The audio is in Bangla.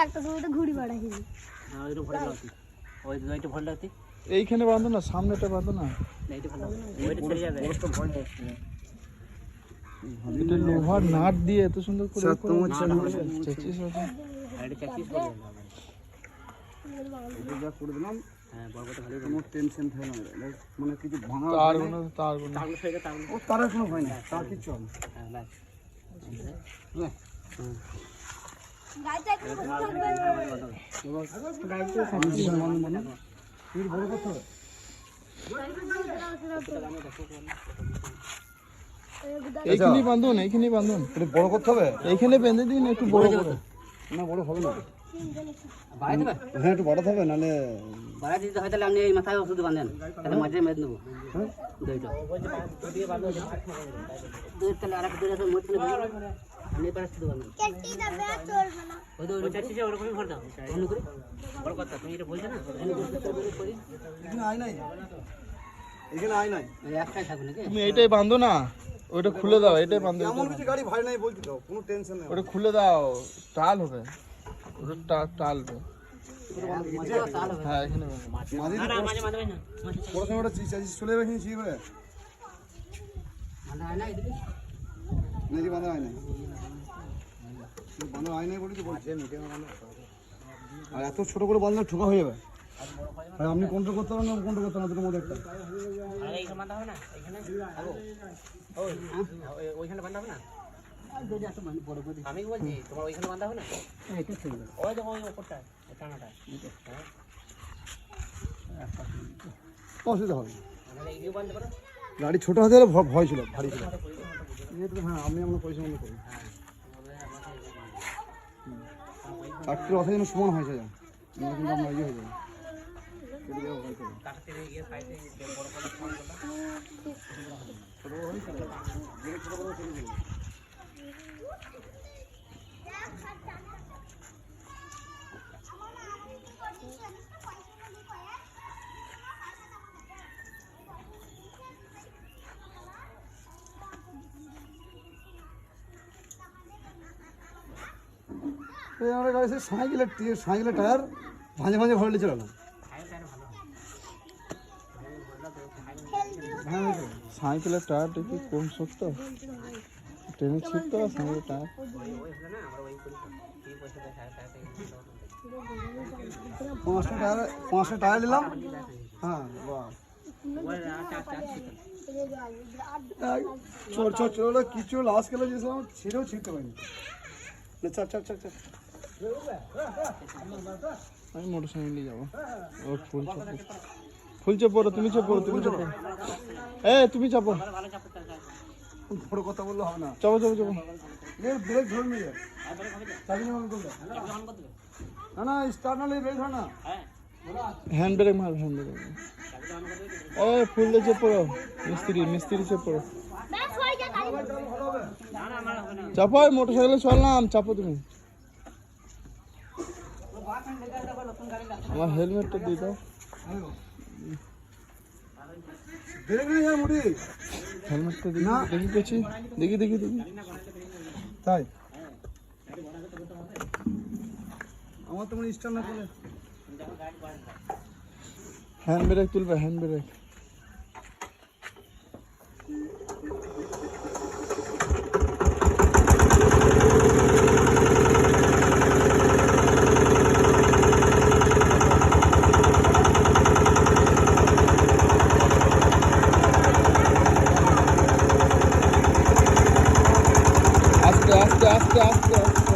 একটা সময় তো ঘুড়ি বাড়াই এইখানে বাঁধো না, সামনেটা বাঁধো না। এটা লোহার নাট দিয়ে এত সুন্দর করে মানে কিছু ভাঙা তারের কোনো ভয় নেই, তার কিচ্ছু হবে বড় করতে হবে। এইখানে বাঁধুন, এইখানে বাঁধুন, একটু বড় করতে হবে, এইখানে বেঁধে দিন একটু বড় করে। না বড় হবে না, হ্যাঁ একটু বড় হবে, নাহলে বাড়া দিতে হয়। তাহলে আপনি এই মাথায় ওষুধ বাঁধেন, তাহলে মাঝে মেদ নেবো দইটা দই, তাহলে আর একটা দই আছে মধ্যে আপনি পারে শুধু বাঁধেন। ওই তো ওই চাচ্ছি ওরকমই ভর দাও অন্য করে বড় কথা। তুমি এটা বলছো না এখানে আয় নাই, এখানে আয় নাই, একটাই থাকবে নাকি? তুমি এইটাই বাঁধো না, ওইটা খুলে দাও, এইটাই বাঁধো। এমন কিছু গাড়ি ভাই নাই বলছি তো, কোনো টেনশন নেই। ওটা খুলে দাও, টাল হবে, ওটা টাল হবে। হ্যাঁ এখানে মাঝে বড় সময় চলে যাবে এখানে ঠিক করে নাকি বাঁধা হয় নাই, বাঁধা হয় নাই বলি তো বলছি। আর এত ছোট করে বাঁধলে ঠোকা হয়ে যাবে, আর আপনি কন্ট্রোল করতে পারেন না, কন্ট্রোল করতে পারেন দুটোর মধ্যে একটা। ওইখানে বাঁধা হবে না, আমি বলছি তোমার ওইখানে বাঁধা হবে না, ওই দেখো ওই ওপরটা টানাটা অসুবিধা হবে, গাড়ি ছোট হাতে হলে ভয় ছিল, ভারী ছিল। হ্যাঁ আমি আপনার পরিশ্রম করি, চারটির অথা যেন সমান হয়েছে যা, কিন্তু আপনার ইয়ে হয়ে যাবে। আমার গাড়ি সাইকেলের টায়ার মাঝে মাঝে ভরলে চলে না। সাইকেলের টায়ারটা কি কম শক্ত, ট্রেনের ছিট তো সাইকেলের টায়ার। পাঁচটা টায়ার নিলাম, হ্যাঁ চোর চোর চোর কিছু লাস্ট গেলে যেছিলাম ছিঁড়েও ছিঁড়তে পারিনি। চার চার চার চার আমি মোটর সাইকেল নিয়ে যাবো। ও ফুল চাপ পড়ো, তুমি চাপ পড়ো, তুমি চাপ পড়ো, তুমি চাপো। বড় কথা বললে হবে না, চাপো চাপো চাপো। ব্রেক ধরে নিয়ে যায় না, না স্টার্ট না ব্রেক ধরে না, হ্যান্ড ব্রেক মার, হ্যান্ড ব্রেক। ফুল দিয়ে চাপ পড়ো, মিস্ত্রি চাপ পড়ো। চাপো, মোটর সাইকেলে চললাম, চাপো তুমি। আমার হেলমেটটা দিয়ে দাও। হেলমেটটা দেখি দেখি পেয়েছি, দেখি দেখি দেখি। তাই আমার তো মনে স্টার্ট না করলে। হ্যান্ড ব্রেক তুলবে, হ্যান্ড ব্রেক। আস্তে আস্তে আস্তে আস্তে।